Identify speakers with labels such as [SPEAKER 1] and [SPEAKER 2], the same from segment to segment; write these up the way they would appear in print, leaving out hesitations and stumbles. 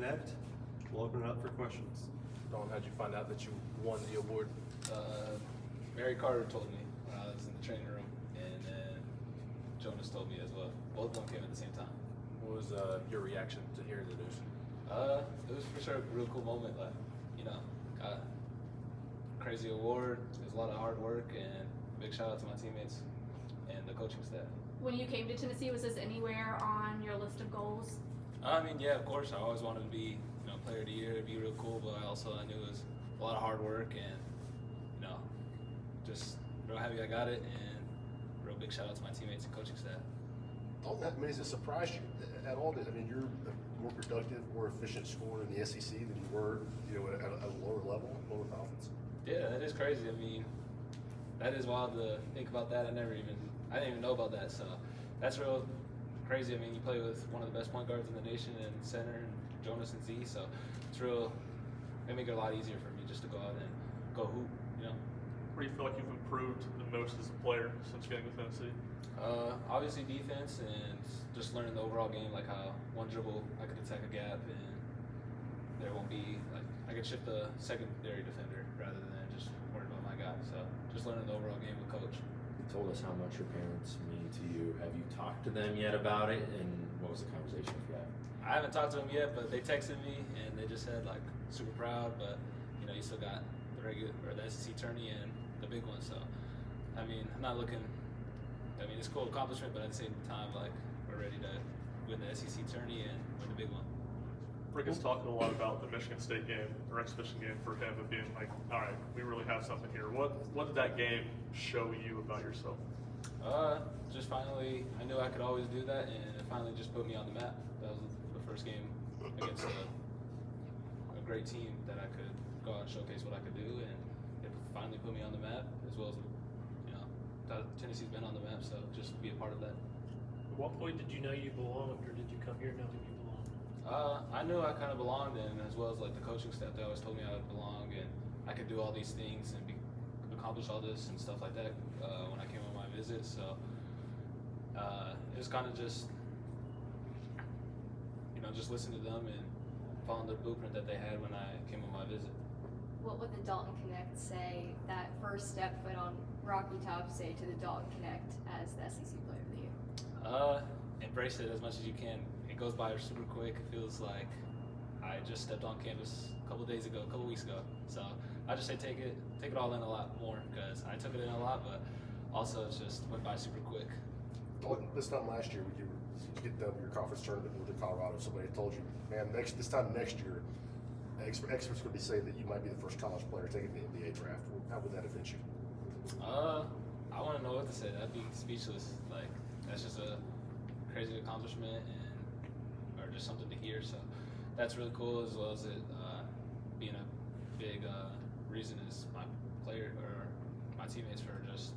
[SPEAKER 1] Knecht. We'll open it up for questions.
[SPEAKER 2] Dalton, how'd you find out that you won the award?
[SPEAKER 3] Mary Carter told me when I was in the training room, and then Jonas told me as well. Both of them came at the same time.
[SPEAKER 2] What was your reaction to hearing the news?
[SPEAKER 3] It was for sure a real cool moment. Like, got a crazy award. It was a lot of hard work, and big shout out to my teammates and the coaching staff.
[SPEAKER 4] When you came to Tennessee, was this anywhere on your list of goals?
[SPEAKER 3] I mean, yeah, of course. I always wanted to be, player of the year. It'd be real cool, but I knew it was a lot of hard work, and just real happy I got it, and real big shout out to my teammates and coaching staff.
[SPEAKER 5] Dalton, that means it surprised you at all? I mean, you're a more productive, more efficient scorer in the SEC than you were, at a lower level, lower conference.
[SPEAKER 3] Yeah, that is crazy. I mean, that is wild to think about that. I didn't even know about that. So that's real crazy. I mean, you play with one of the best point guards in the nation and center, and Jonas and Z. So it's real. It make it a lot easier for me just to go out and go hoop.
[SPEAKER 6] Where do you feel like you've improved the most as a player since getting to Tennessee?
[SPEAKER 3] Obviously defense and just learning the overall game, like how one dribble I could attack a gap and there won't be I could shift the secondary defender rather than just worried about my guy. So just learning the overall game with coach.
[SPEAKER 7] You told us how much your parents mean to you. Have you talked to them yet about it? And what was the conversation for that?
[SPEAKER 3] I haven't talked to them yet, but they texted me and they just said super proud, but you still got the SEC tourney and the big one. So I mean, I'm not looking. I mean, it's a cool accomplishment, but at the same time, we're ready to win the SEC tourney and win the big one.
[SPEAKER 6] Rick is talking a lot about the Michigan State game, or exhibition game for him, of being like, all right, we really have something here. What did that game show you about yourself?
[SPEAKER 3] Just finally, I knew I could always do that, and it finally just put me on the map. That was the first game against a great team that I could go out and showcase what I could do, and it finally put me on the map, as well as Tennessee's been on the map, so just be a part of that.
[SPEAKER 8] At what point did you know you belonged, or did you come here knowing you belonged?
[SPEAKER 3] I knew I kind of belonged, and as well as the coaching staff, they always told me I would belong, and I could do all these things and accomplish all this and stuff like that when I came on my visit. So it was kind of just listen to them and follow the blueprint that they had when I came on my visit.
[SPEAKER 9] What would the Dalton Knecht say, that first step foot on Rocky Top, say to the Dalton Knecht as the SEC Player of the Year?
[SPEAKER 3] Embrace it as much as you can. It goes by super quick. It feels like I just stepped on campus a couple weeks ago. So I just say take it all in a lot more, because I took it in a lot, but also it just went by super quick.
[SPEAKER 5] Dalton, this time last year, when you get done with your conference tournament with Colorado, somebody told you, man, this time next year, experts going to be saying that you might be the first college player taking the NBA draft. How would that affect you?
[SPEAKER 3] I want to know what to say. I'd be speechless. That's just a crazy accomplishment or just something to hear. So that's really cool, as well as it being a big reason is my player or my teammates for just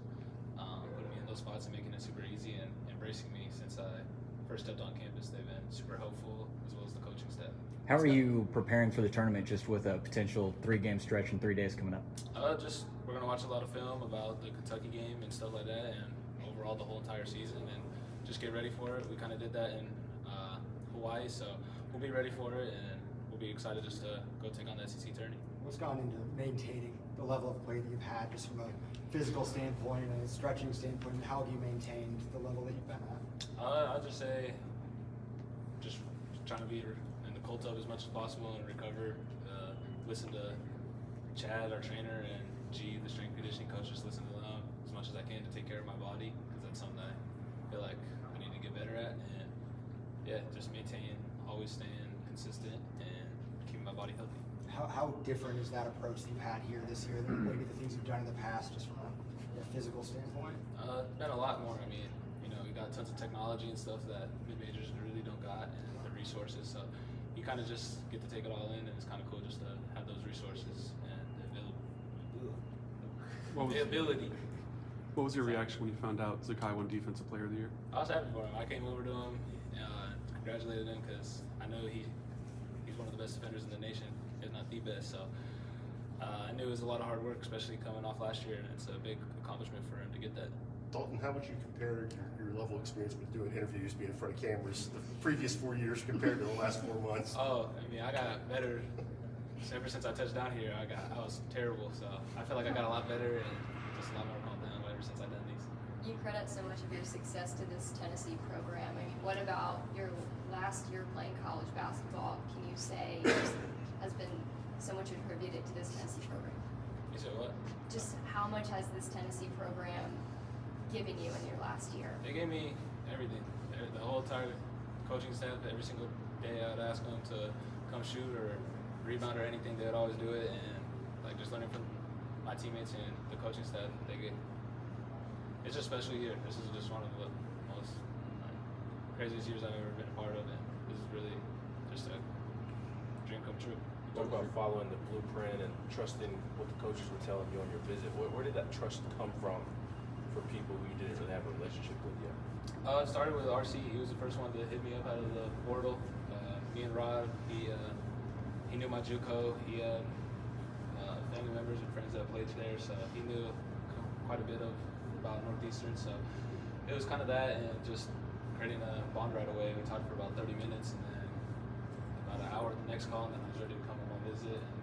[SPEAKER 3] putting me in those spots and making it super easy and embracing me since I first stepped on campus. They've been super helpful, as well as the coaching staff.
[SPEAKER 10] How are you preparing for the tournament, just with a potential 3-game stretch in 3 days coming up?
[SPEAKER 3] We're going to watch a lot of film about the Kentucky game and stuff like that, and overall the whole entire season, and just get ready for it. We kind of did that in Hawaii, so we'll be ready for it, and we'll be excited just to go take on the SEC tourney.
[SPEAKER 11] What's gone into maintaining the level of play that you've had, just from a physical standpoint and a stretching standpoint, and how have you maintained the level that you've been at?
[SPEAKER 3] I'd just say just trying to be in the cold tub as much as possible and recover. Listen to Chad, our trainer, and G, the strength conditioning coach. Just listen to them as much as I can to take care of my body, because that's something I feel like I need to get better at. And yeah, just always staying consistent and keeping my body healthy.
[SPEAKER 11] How different is that approach that you had here this year than maybe the things you've done in the past, just from a physical standpoint?
[SPEAKER 3] Been a lot more. I mean, we got tons of technology and stuff that mid-majors really don't got, and the resources. So you kind of just get to take it all in, and it's kind of cool just to have those resources and the ability.
[SPEAKER 1] What was your reaction when you found out Zakai won Defensive Player of the Year?
[SPEAKER 3] I was happy for him. I came over to him, congratulated him, because I know he's one of the best defenders in the nation, if not the best. So I knew it was a lot of hard work, especially coming off last year, and it's a big accomplishment for him to get that.
[SPEAKER 5] Dalton, how would you compare your level of experience with doing interviews, being in front of cameras, the previous 4 years compared to the last 4 months?
[SPEAKER 3] Oh, I mean, I got better ever since I touched down here. I was terrible, so I feel like I got a lot better and just a lot more calmed down ever since I've done these.
[SPEAKER 9] You credit so much of your success to this Tennessee program. I mean, what about your last year playing college basketball? Can you say has been so much attributed to this Tennessee program?
[SPEAKER 3] You said what?
[SPEAKER 9] Just how much has this Tennessee program given you in your last year?
[SPEAKER 3] They gave me everything. The whole entire coaching staff, every single day I'd ask them to come shoot or rebound or anything, they'd always do it. And like just learning from my teammates and the coaching staff, it's just a special year. This is just one of the most craziest years I've ever been a part of, and this is really just a dream come true.
[SPEAKER 2] You talk about following the blueprint and trusting what the coaches were telling you on your visit. Where did that trust come from for people who you didn't really have a relationship with yet?
[SPEAKER 3] It started with RC. He was the first one to hit me up out of the portal. Me and Rod, he knew my JUCO. He had family members and friends that played there, so he knew quite a bit about Northeastern. So it was kind of that, and just creating a bond right away. We talked for about 30 minutes, and then about an hour the next call, and then I was ready to come on my visit. And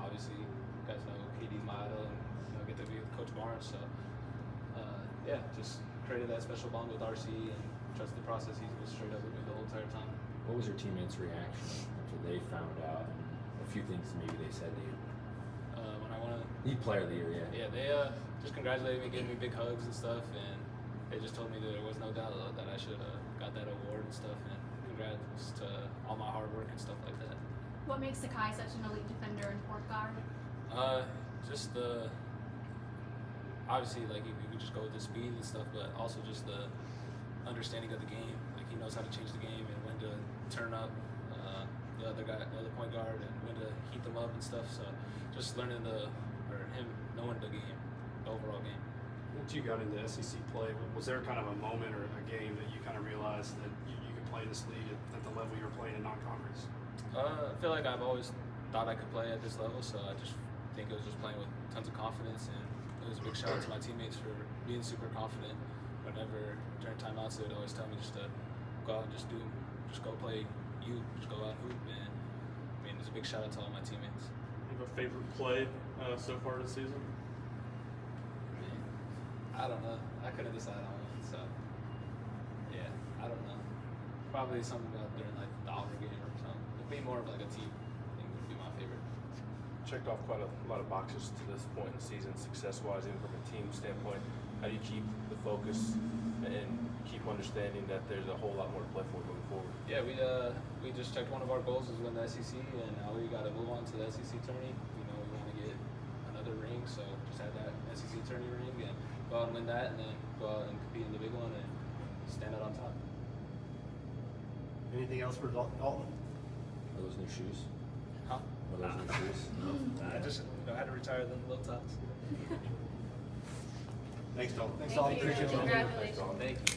[SPEAKER 3] obviously, you guys know KD's my idol, and get to be with Coach Barnes. So yeah, just created that special bond with RC and trusted the process. He was straight up with me the whole entire time.
[SPEAKER 7] What was your teammates' reaction after they found out? And a few things maybe they said to you.
[SPEAKER 3] When I won
[SPEAKER 7] Player of the Year, yeah.
[SPEAKER 3] Yeah, they just congratulated me, gave me big hugs and stuff, and they just told me that there was no doubt that I should have got that award and stuff, and congrats to all my hard work and stuff like that.
[SPEAKER 4] What makes Zakai such an elite defender and point guard?
[SPEAKER 3] Just the obviously like you could just go with the speed and stuff, but also just the understanding of the game. Like he knows how to change the game and when to turn up the other point guard and when to heat them up and stuff. So just learning him knowing the game, the overall game.
[SPEAKER 12] Once you got into SEC play, was there kind of a moment or a game that you kind of realized that you could play this league at the level you're playing in non-conference?
[SPEAKER 3] I feel like I've always thought I could play at this level, so I just think it was just playing with tons of confidence, and it was a big shout out to my teammates for being super confident. Whenever during timeouts, they'd always tell me just to go out and just go play just go out and hoop, and I mean, it's a big shout out to all my teammates.
[SPEAKER 6] You have a favorite play so far this season?
[SPEAKER 3] I don't know. I couldn't decide on one, so yeah, I don't know. Probably something about during like the Auburn game or something. It'd be more of like a team thing would be my favorite.
[SPEAKER 2] Checked off quite a lot of boxes to this point in the season, success-wise, even from a team standpoint. How do you keep the focus and keep understanding that there's a whole lot more to play for moving forward?
[SPEAKER 3] Yeah, we just checked one of our goals was win the SEC, and now we got to move on to the SEC tourney. We know we want to get another ring, so just had that SEC tourney ring and go out and win that, and then go out and compete in the big one and stand out on top.
[SPEAKER 11] Anything else for Dalton?
[SPEAKER 7] Are those new shoes?
[SPEAKER 3] Huh?
[SPEAKER 7] Are those new shoes?
[SPEAKER 3] I just had to retire them low tops.
[SPEAKER 12] Thanks, Dalton.
[SPEAKER 11] Thanks, Dalton.
[SPEAKER 9] Thank you.
[SPEAKER 11] Appreciate it.
[SPEAKER 9] Congratulations.
[SPEAKER 3] Thank you.